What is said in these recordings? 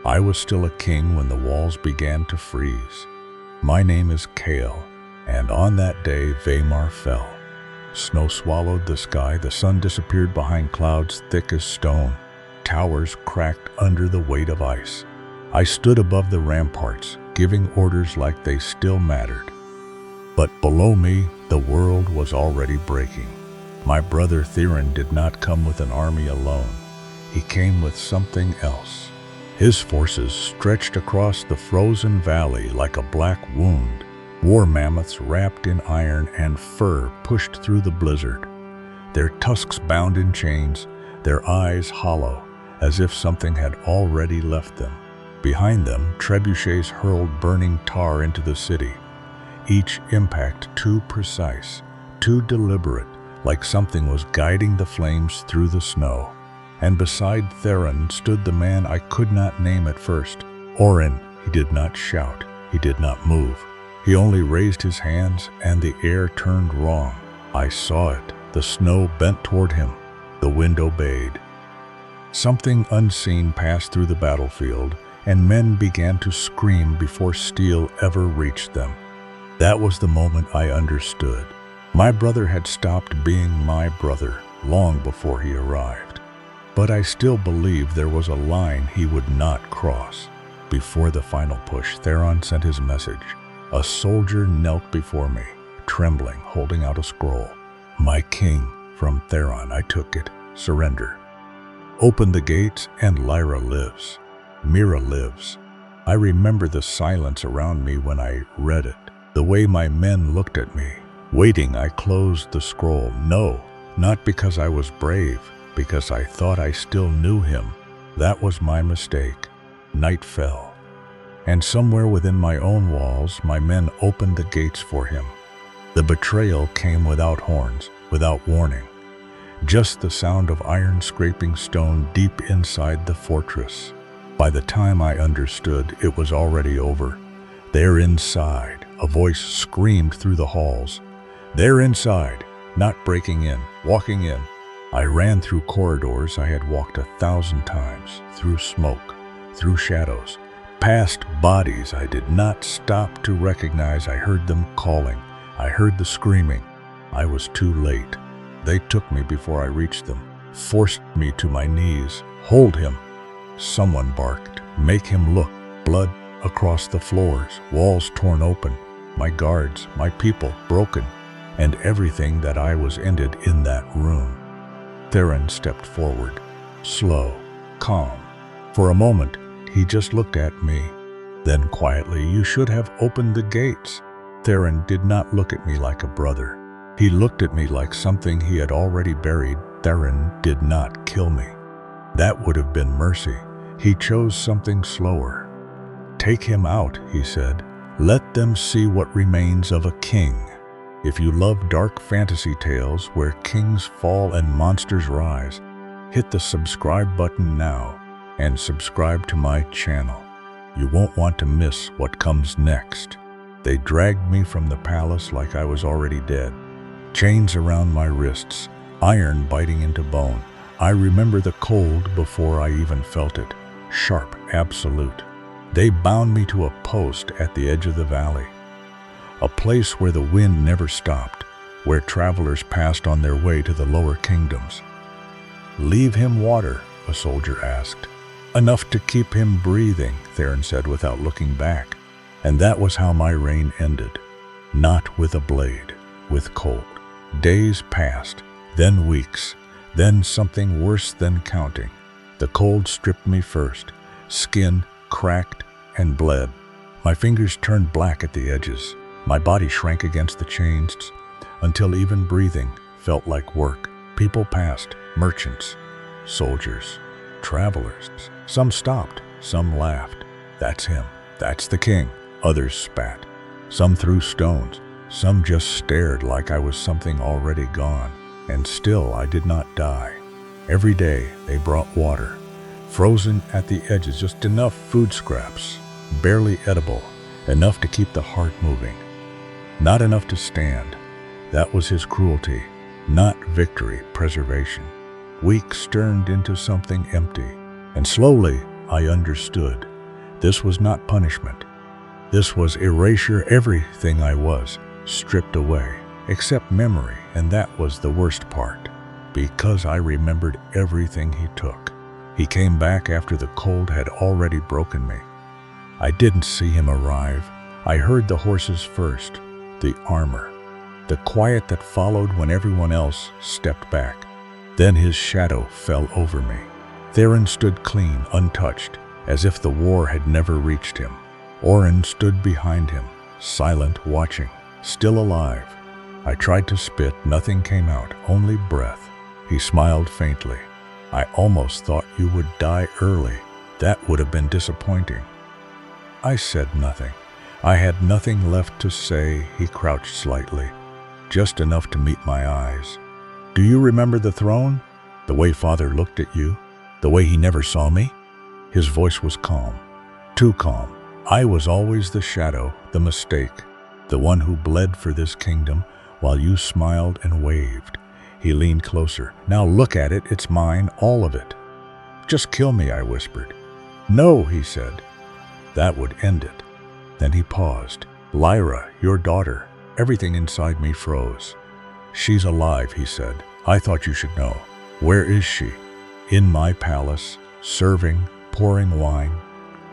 I was still a king when the walls began to freeze. My name is Kale, and on that day Weimar fell. Snow swallowed the sky, the sun disappeared behind clouds thick as stone. Towers cracked under the weight of ice. I stood above the ramparts, giving orders like they still mattered. But below me, the world was already breaking. My brother Theron did not come with an army alone. He came with something else. His forces stretched across the frozen valley like a black wound. War mammoths wrapped in iron and fur pushed through the blizzard. Their tusks bound in chains, their eyes hollow, as if something had already left them. Behind them, trebuchets hurled burning tar into the city. Each impact too precise, too deliberate, like something was guiding the flames through the snow. And beside Theron stood the man I could not name at first. Orin. He did not shout. He did not move. He only raised his hands, and the air turned wrong. I saw it. The snow bent toward him. The wind obeyed. Something unseen passed through the battlefield, and men began to scream before steel ever reached them. That was the moment I understood. My brother had stopped being my brother long before he arrived. But I still believed there was a line he would not cross. Before the final push, Theron sent his message. A soldier knelt before me, trembling, holding out a scroll. My king, from Theron, I took it. Surrender. Open the gates, and Lyra lives. Mira lives. I remember the silence around me when I read it. The way my men looked at me. Waiting, I closed the scroll. No, not because I was brave, because I thought I still knew him. That was my mistake. Night fell, and somewhere within my own walls, my men opened the gates for him. The betrayal came without horns, without warning. Just the sound of iron scraping stone deep inside the fortress. By the time I understood, it was already over. They're inside. A voice screamed through the halls. They're inside, not breaking in, walking in. I ran through corridors I had walked 1,000 times, through smoke, through shadows, past bodies I did not stop to recognize. I heard them calling. I heard the screaming. I was too late. They took me before I reached them, forced me to my knees. Hold him. Someone barked. Make him look. Blood across the floors, walls torn open. My guards, my people, broken, and everything that I was ended in that room. Theron stepped forward, slow, calm. For a moment, he just looked at me. Then quietly, you should have opened the gates. Theron did not look at me like a brother. He looked at me like something he had already buried. Theron did not kill me. That would have been mercy. He chose something slower. Take him out, he said. Let them see what remains of a king. If you love dark fantasy tales where kings fall and monsters rise, hit the subscribe button now and subscribe to my channel. You won't want to miss what comes next. They dragged me from the palace like I was already dead. Chains around my wrists, iron biting into bone. I remember the cold before I even felt it. Sharp, absolute. They bound me to a post at the edge of the valley. A place where the wind never stopped, where travelers passed on their way to the lower kingdoms. Leave him water, a soldier asked. Enough to keep him breathing, Theron said without looking back. And that was how my reign ended. Not with a blade, with cold. Days passed, then weeks, then something worse than counting. The cold stripped me first. Skin cracked and bled. My fingers turned black at the edges. My body shrank against the chains until even breathing felt like work. People passed, merchants, soldiers, travelers. Some stopped, some laughed. That's him, that's the king. Others spat. Some threw stones, some just stared like I was something already gone. And still I did not die. Every day they brought water, frozen at the edges, just enough food scraps, barely edible, enough to keep the heart moving. Not enough to stand. That was his cruelty, not victory, preservation. Weeks turned into something empty, and slowly I understood. This was not punishment. This was erasure. Everything I was, stripped away, except memory, and that was the worst part, because I remembered everything he took. He came back after the cold had already broken me. I didn't see him arrive. I heard the horses first, the armor, the quiet that followed when everyone else stepped back. Then his shadow fell over me. Theron stood clean, untouched, as if the war had never reached him. Oren stood behind him, silent, watching, still alive. I tried to spit, nothing came out, only breath. He smiled faintly. I almost thought you would die early. That would have been disappointing. I said nothing. I had nothing left to say. He crouched slightly, just enough to meet my eyes. Do you remember the throne? The way Father looked at you? The way he never saw me? His voice was calm, too calm. I was always the shadow, the mistake, the one who bled for this kingdom while you smiled and waved. He leaned closer. Now look at it, it's mine, all of it. Just kill me, I whispered. No, he said. That would end it. Then he paused. Lyra, your daughter. Everything inside me froze. She's alive, he said. I thought you should know. Where is she? In my palace, serving, pouring wine,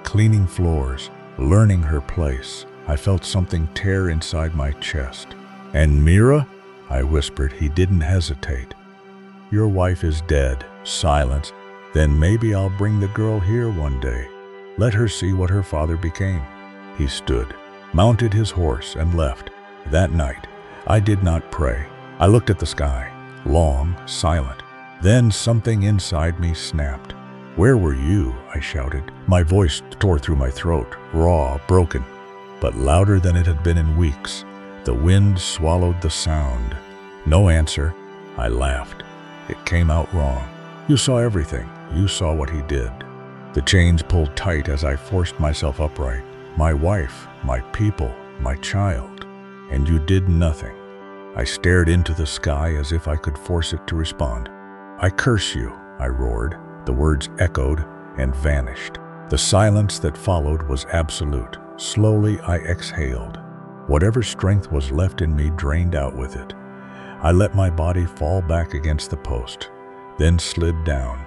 cleaning floors, learning her place. I felt something tear inside my chest. And Mira? I whispered. He didn't hesitate. Your wife is dead. Silence. Then maybe I'll bring the girl here one day. Let her see what her father became. He stood, mounted his horse, and left. That night, I did not pray. I looked at the sky, long, silent. Then something inside me snapped. Where were you? I shouted. My voice tore through my throat, raw, broken, but louder than it had been in weeks. The wind swallowed the sound. No answer. I laughed. It came out wrong. You saw everything. You saw what he did. The chains pulled tight as I forced myself upright. My wife, my people, my child. And you did nothing. I stared into the sky as if I could force it to respond. I curse you, I roared. The words echoed and vanished. The silence that followed was absolute. Slowly I exhaled. Whatever strength was left in me drained out with it. I let my body fall back against the post, then slid down,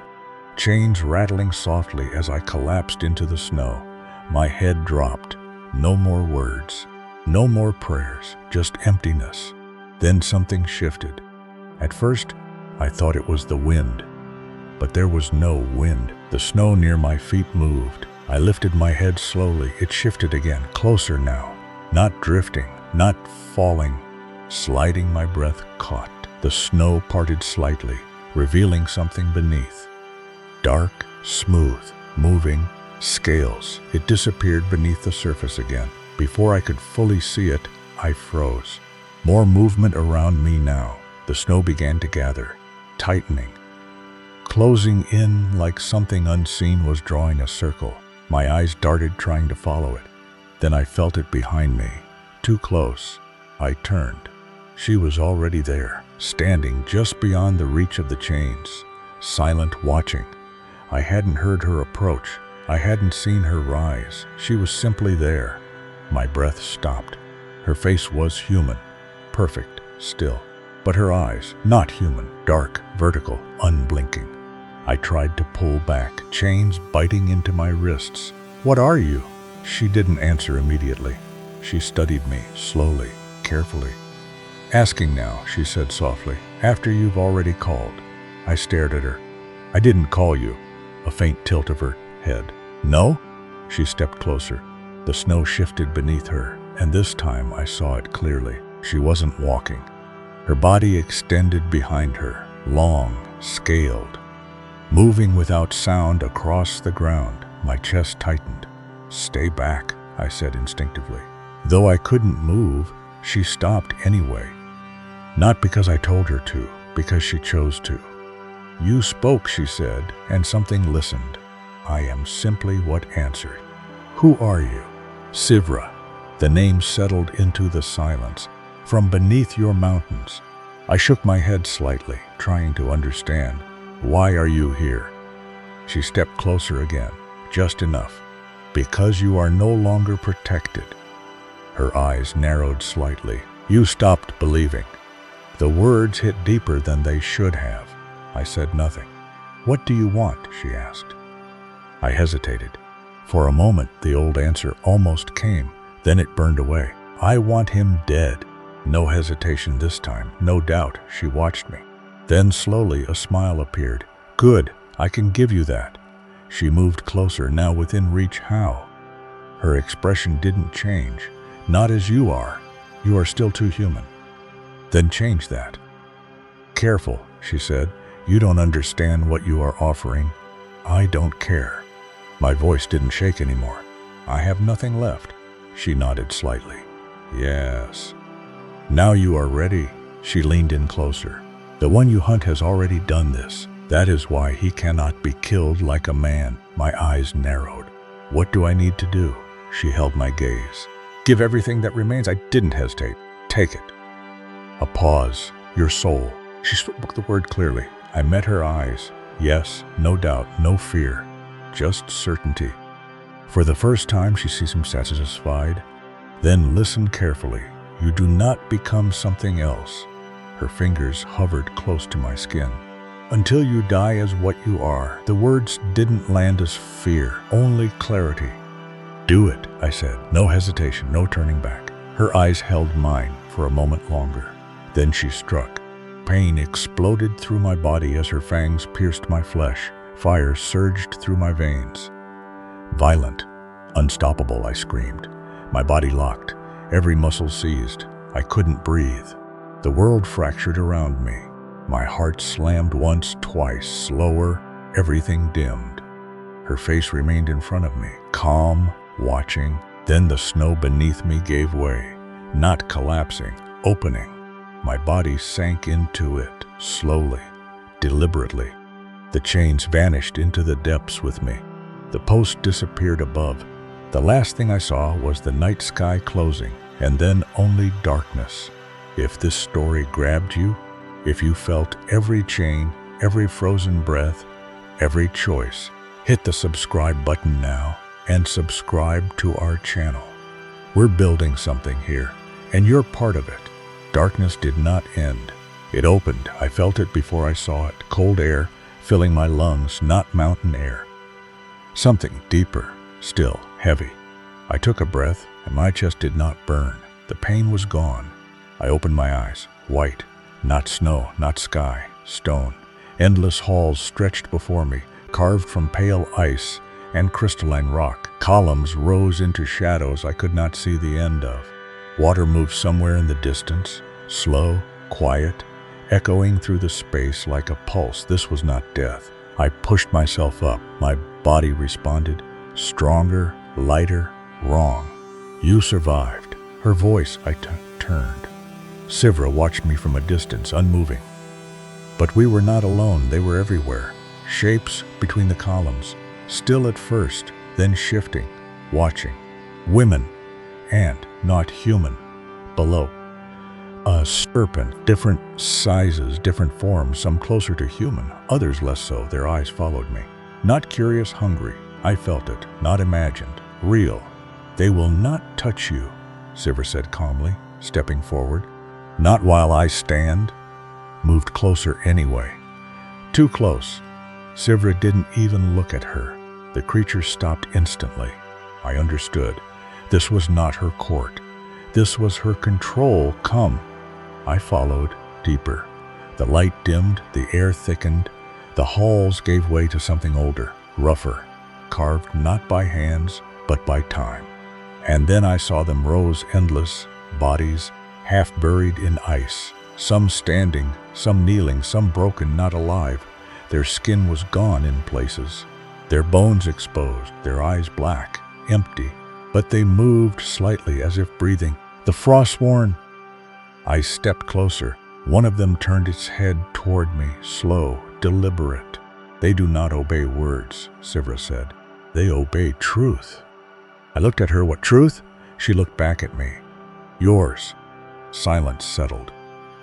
chains rattling softly as I collapsed into the snow. My head dropped. No more words, no more prayers, just emptiness. Then something shifted. At first, I thought it was the wind, but there was no wind. The snow near my feet moved. I lifted my head slowly. It shifted again, closer now, not drifting, not falling, sliding. My breath caught. The snow parted slightly, revealing something beneath. Dark, smooth, moving, scales. It disappeared beneath the surface again. Before I could fully see it, I froze. More movement around me now. The snow began to gather, tightening, closing in like something unseen was drawing a circle. My eyes darted, trying to follow it. Then I felt it behind me, too close. I turned. She was already there, standing just beyond the reach of the chains, silent, watching. I hadn't heard her approach. I hadn't seen her rise. She was simply there. My breath stopped. Her face was human, perfect, still. But her eyes, not human, dark, vertical, unblinking. I tried to pull back, chains biting into my wrists. What are you? She didn't answer immediately. She studied me, slowly, carefully. Asking now, she said softly, after you've already called. I stared at her. I didn't call you. A faint tilt of her head. No? She stepped closer. The snow shifted beneath her, and this time I saw it clearly. She wasn't walking. Her body extended behind her, long, scaled, moving without sound across the ground. My chest tightened. Stay back, I said instinctively. Though I couldn't move, she stopped anyway. Not because I told her to, because she chose to. You spoke, she said, and something listened. I am simply what answered. Who are you? Sivra. The name settled into the silence. From beneath your mountains. I shook my head slightly, trying to understand. Why are you here? She stepped closer again, just enough. Because you are no longer protected. Her eyes narrowed slightly. You stopped believing. The words hit deeper than they should have. I said nothing. What do you want? She asked. I hesitated. For a moment, the old answer almost came. Then it burned away. I want him dead. No hesitation this time, no doubt. She watched me. Then slowly a smile appeared. Good, I can give you that. She moved closer, now within reach. How? Her expression didn't change. Not as you are. You are still too human. Then change that. Careful, she said. You don't understand what you are offering. I don't care. My voice didn't shake anymore. I have nothing left. She nodded slightly. Yes. Now you are ready. She leaned in closer. The one you hunt has already done this. That is why he cannot be killed like a man. My eyes narrowed. What do I need to do? She held my gaze. Give everything that remains. I didn't hesitate. Take it. A pause. Your soul. She spoke the word clearly. I met her eyes. Yes, no doubt, no fear. Just certainty. For the first time, she seemed satisfied. Then listen carefully. You do not become something else. Her fingers hovered close to my skin. Until you die as what you are. The words didn't land as fear, only clarity. Do it, I said. No hesitation, no turning back. Her eyes held mine for a moment longer. Then she struck. Pain exploded through my body as her fangs pierced my flesh. Fire surged through my veins. Violent, unstoppable, I screamed. My body locked, every muscle seized. I couldn't breathe. The world fractured around me. My heart slammed once, twice, slower, everything dimmed. Her face remained in front of me, calm, watching. Then the snow beneath me gave way, not collapsing, opening. My body sank into it, slowly, deliberately. The chains vanished into the depths with me. The post disappeared above. The last thing I saw was the night sky closing, and then only darkness. If this story grabbed you, if you felt every chain, every frozen breath, every choice, hit the subscribe button now and subscribe to our channel. We're building something here, and you're part of it. Darkness did not end. It opened. I felt it before I saw it. Cold air filling my lungs, not mountain air. Something deeper, still, heavy. I took a breath, and my chest did not burn. The pain was gone. I opened my eyes. White. Not snow, not sky. Stone. Endless halls stretched before me, carved from pale ice and crystalline rock. Columns rose into shadows I could not see the end of. Water moved somewhere in the distance, slow, quiet, echoing through the space like a pulse. This was not death. I pushed myself up. My body responded, stronger, lighter, wrong. You survived. Her voice, I turned. Sivra watched me from a distance, unmoving. But we were not alone. They were everywhere. Shapes between the columns, still at first, then shifting, watching. Women, and not human, below. A serpent, different sizes, different forms, some closer to human, others less so. Their eyes followed me. Not curious, hungry. I felt it, not imagined, real. They will not touch you, Sivra said calmly, stepping forward. Not while I stand. Moved closer anyway. Too close. Sivra didn't even look at her. The creature stopped instantly. I understood. This was not her court. This was her control. Come. I followed, deeper. The light dimmed, the air thickened. The halls gave way to something older, rougher, carved not by hands, but by time. And then I saw them rose endless, bodies, half buried in ice. Some standing, some kneeling, some broken, not alive. Their skin was gone in places. Their bones exposed, their eyes black, empty. But they moved slightly as if breathing. The Frostworn. I stepped closer. One of them turned its head toward me, slow, deliberate. They do not obey words, Sivra said. They obey truth. I looked at her. What truth? She looked back at me. Yours. Silence settled,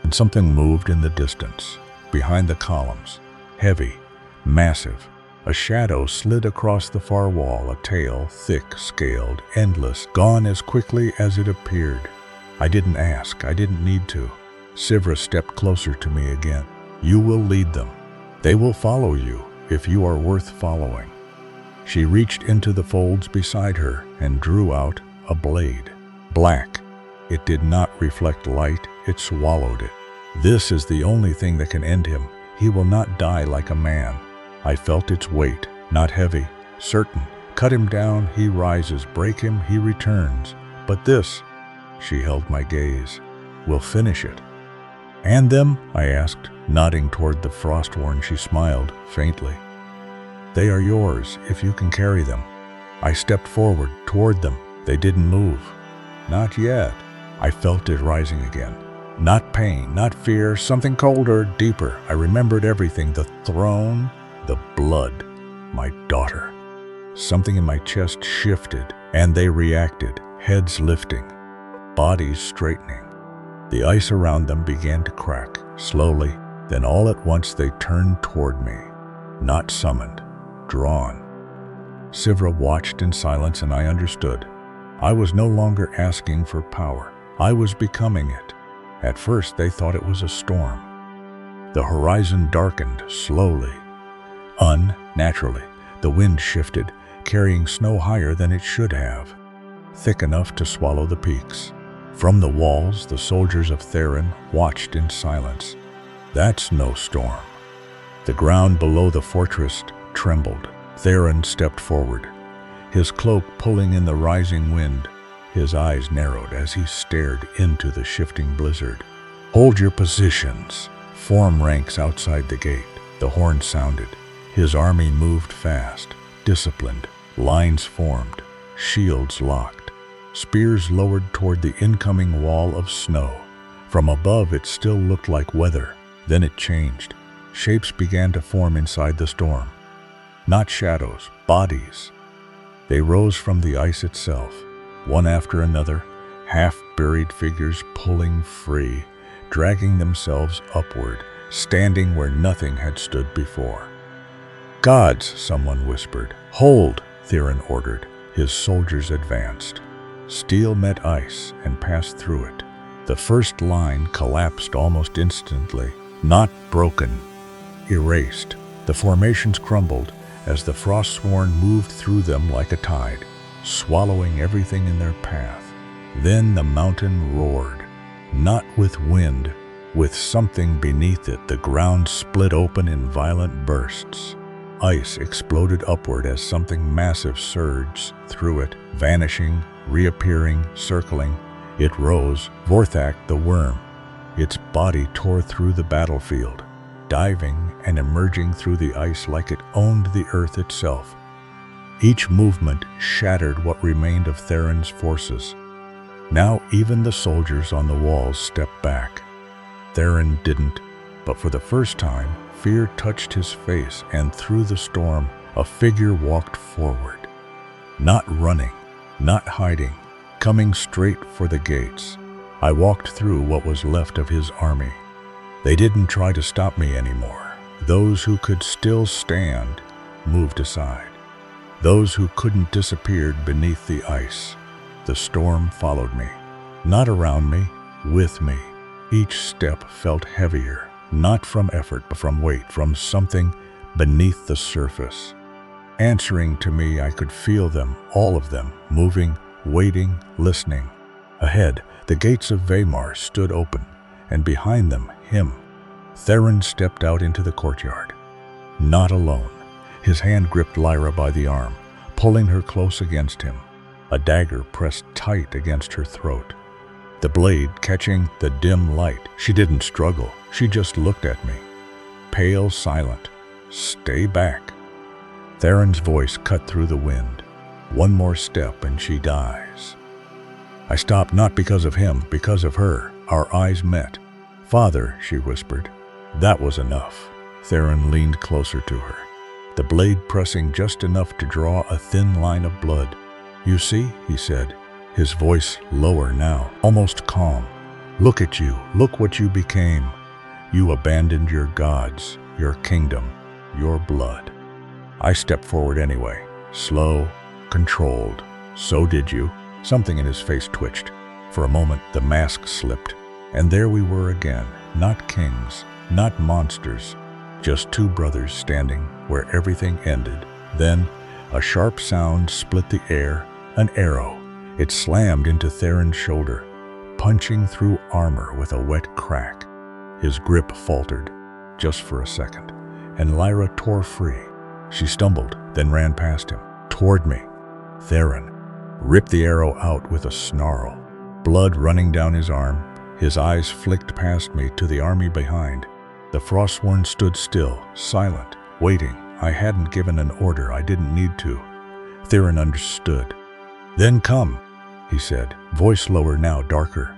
and something moved in the distance, behind the columns. Heavy, massive, A shadow slid across the far wall, a tail, thick, scaled, endless, gone as quickly as it appeared. I didn't ask, I didn't need to. Sivra stepped closer to me again. You will lead them. They will follow you, if you are worth following. She reached into the folds beside her and drew out a blade. Black. It did not reflect light, it swallowed it. This is the only thing that can end him. He will not die like a man. I felt its weight, not heavy, certain. Cut him down, he rises. Break him, he returns. But this, she held my gaze, will finish it. And them? I asked, nodding toward the Frostworn. She smiled, faintly. They are yours, if you can carry them. I stepped forward, toward them. They didn't move. Not yet. I felt it rising again. Not pain, not fear, something colder, deeper. I remembered everything, the throne, the blood, my daughter. Something in my chest shifted, and they reacted, heads lifting, bodies straightening. The ice around them began to crack, slowly, then all at once they turned toward me. Not summoned, drawn. Sivra watched in silence, and I understood. I was no longer asking for power. I was becoming it. At first they thought it was a storm. The horizon darkened slowly. Unnaturally, the wind shifted, carrying snow higher than it should have, thick enough to swallow the peaks. From the walls, the soldiers of Theron watched in silence. That's no storm. The ground below the fortress trembled. Theron stepped forward, his cloak pulling in the rising wind. His eyes narrowed as he stared into the shifting blizzard. Hold your positions. Form ranks outside the gate. The horn sounded. His army moved fast, disciplined. Lines formed, shields locked. Spears lowered toward the incoming wall of snow. From above it still looked like weather. Then it changed. Shapes began to form inside the storm. Not shadows, bodies. They rose from the ice itself, one after another, half-buried figures pulling free, dragging themselves upward, standing where nothing had stood before. Gods, someone whispered. Hold, Theron ordered. His soldiers advanced. Steel met ice and passed through it. The first line collapsed almost instantly, not broken, erased. The formations crumbled as the Frostsworn moved through them like a tide, swallowing everything in their path. Then the mountain roared, not with wind, with something beneath it. The ground split open in violent bursts. Ice exploded upward as something massive surged through it, vanishing, reappearing, circling. It rose, Vorthak the worm. Its body tore through the battlefield, diving and emerging through the ice like it owned the earth itself. Each movement shattered what remained of Theron's forces. Now even the soldiers on the walls stepped back. Theron didn't, but for the first time, fear touched his face, and through the storm, a figure walked forward. Not running, not hiding, coming straight for the gates. I walked through what was left of his army. They didn't try to stop me anymore. Those who could still stand moved aside. Those who couldn't disappeared beneath the ice. The storm followed me, not around me, with me. Each step felt heavier, not from effort, but from weight, from something beneath the surface. Answering to me, I could feel them, all of them, moving, waiting, listening. Ahead, the gates of Vaemar stood open, and behind them, him. Theron stepped out into the courtyard. Not alone. His hand gripped Lyra by the arm, pulling her close against him. A dagger pressed tight against her throat. The blade catching the dim light. She didn't struggle. She just looked at me. Pale, silent. Stay back. Theron's voice cut through the wind. One more step and she dies. I stopped, not because of him, because of her. Our eyes met. Father, she whispered. That was enough. Theron leaned closer to her, the blade pressing just enough to draw a thin line of blood. You see, he said, his voice lower now, almost calm. Look at you, look what you became. You abandoned your gods, your kingdom, your blood. I stepped forward anyway, slow, controlled. "So did you?" Something in his face twitched. For a moment, the mask slipped, and there we were again, not kings, not monsters, just two brothers standing where everything ended. Then, a sharp sound split the air, an arrow. It slammed into Theron's shoulder, punching through armor with a wet crack. His grip faltered, just for a second, and Lyra tore free. She stumbled, then ran past him, toward me. Theron ripped the arrow out with a snarl, blood running down his arm. His eyes flicked past me to the army behind. The Frostworn stood still, silent, waiting. I hadn't given an order I didn't need to. Theron understood. "Then come," he said, voice lower now, darker.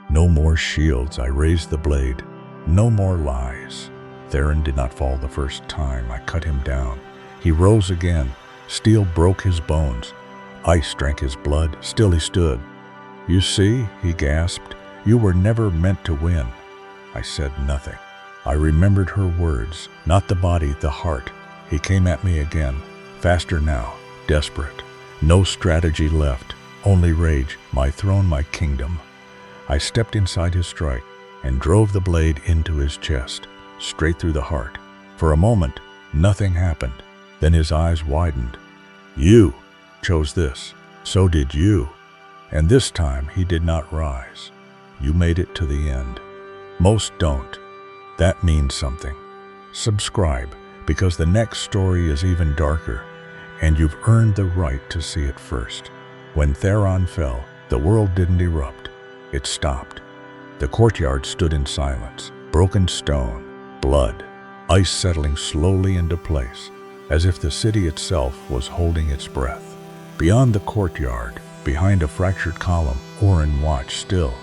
"No more shields." I raised the blade. "No more lies." Theron did not fall the first time I cut him down. He rose again. Steel broke his bones. Ice drank his blood. Still he stood. "You see," he gasped, "you were never meant to win." I said nothing. I remembered her words, not the body, the heart. He came at me again, faster now, desperate. No strategy left, only rage, my throne, my kingdom. I stepped inside his strike and drove the blade into his chest, straight through the heart. For a moment, nothing happened. Then his eyes widened. "You chose this. So did you." And this time he did not rise. "You made it to the end." Most don't. That means something. Subscribe, because the next story is even darker, and you've earned the right to see it first. When Theron fell, the world didn't erupt. It stopped. The courtyard stood in silence, broken stone, blood, ice settling slowly into place, as if the city itself was holding its breath. Beyond the courtyard, behind a fractured column, Oren watched still.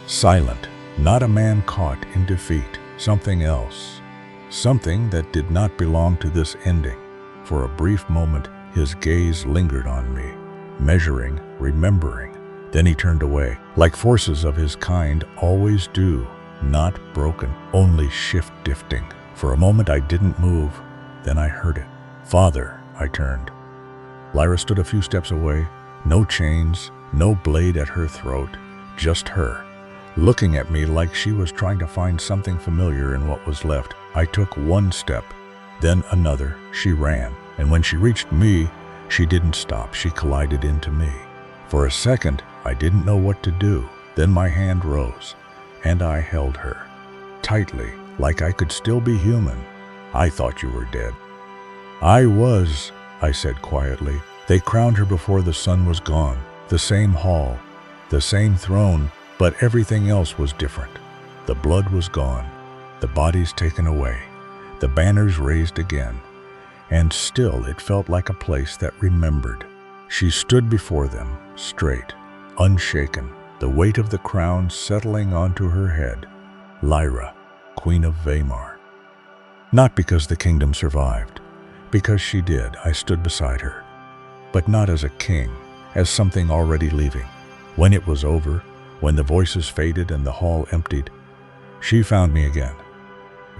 Silent, not a man caught in defeat, something else. Something that did not belong to this ending. For a brief moment, his gaze lingered on me, measuring, remembering. Then he turned away, like forces of his kind always do, not broken, only shift-shifting. For a moment I didn't move, then I heard it. "Father," I turned. Lyra stood a few steps away, no chains, no blade at her throat, just her, looking at me like she was trying to find something familiar in what was left. I took one step, then another. She ran, and when she reached me, she didn't stop. She collided into me. For a second, I didn't know what to do. Then my hand rose, and I held her, tightly, like I could still be human. "I thought you were dead." "I was," I said quietly. "They crowned her before the sun was gone. The same hall, the same throne, but everything else was different. The blood was gone, the bodies taken away, the banners raised again, and still it felt like a place that remembered." She stood before them, straight, unshaken, the weight of the crown settling onto her head. Lyra, Queen of Vaemar. Not because the kingdom survived, because she did. I stood beside her, but not as a king, as something already leaving. When it was over, when the voices faded and the hall emptied, she found me again.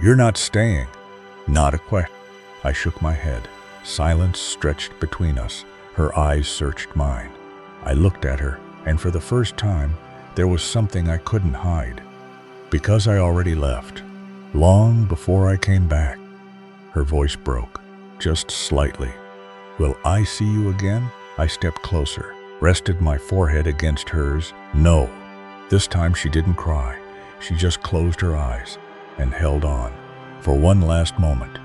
"You're not staying." "Not a question." I shook my head. Silence stretched between us. Her eyes searched mine. I looked at her, and for the first time, there was something I couldn't hide. "Because I already left, long before I came back." Her voice broke, just slightly. "Will I see you again?" I stepped closer, rested my forehead against hers. "No." This time she didn't cry. She just closed her eyes and held on. For one last moment,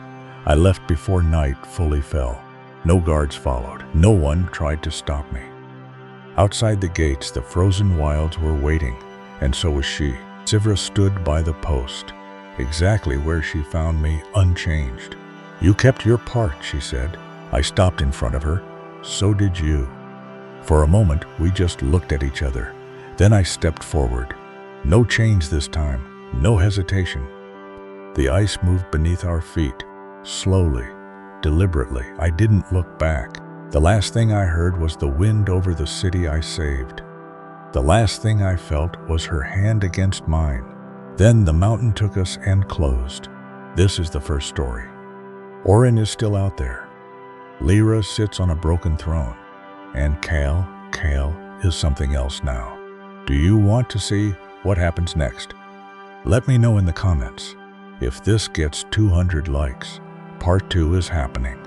I left before night fully fell. No guards followed. No one tried to stop me. Outside the gates, the frozen wilds were waiting, and so was she. Sivra stood by the post, exactly where she found me, unchanged. "You kept your part," she said. I stopped in front of her. "So did you." For a moment, we just looked at each other. Then I stepped forward. No chains this time, no hesitation. The ice moved beneath our feet, slowly, deliberately. I didn't look back. The last thing I heard was the wind over the city I saved. The last thing I felt was her hand against mine. Then the mountain took us and closed. This is the first story. Oren is still out there, Lyra sits on a broken throne, and Kale is something else now. Do you want to see what happens next? Let me know in the comments. If this gets 200 likes, part 2 is happening.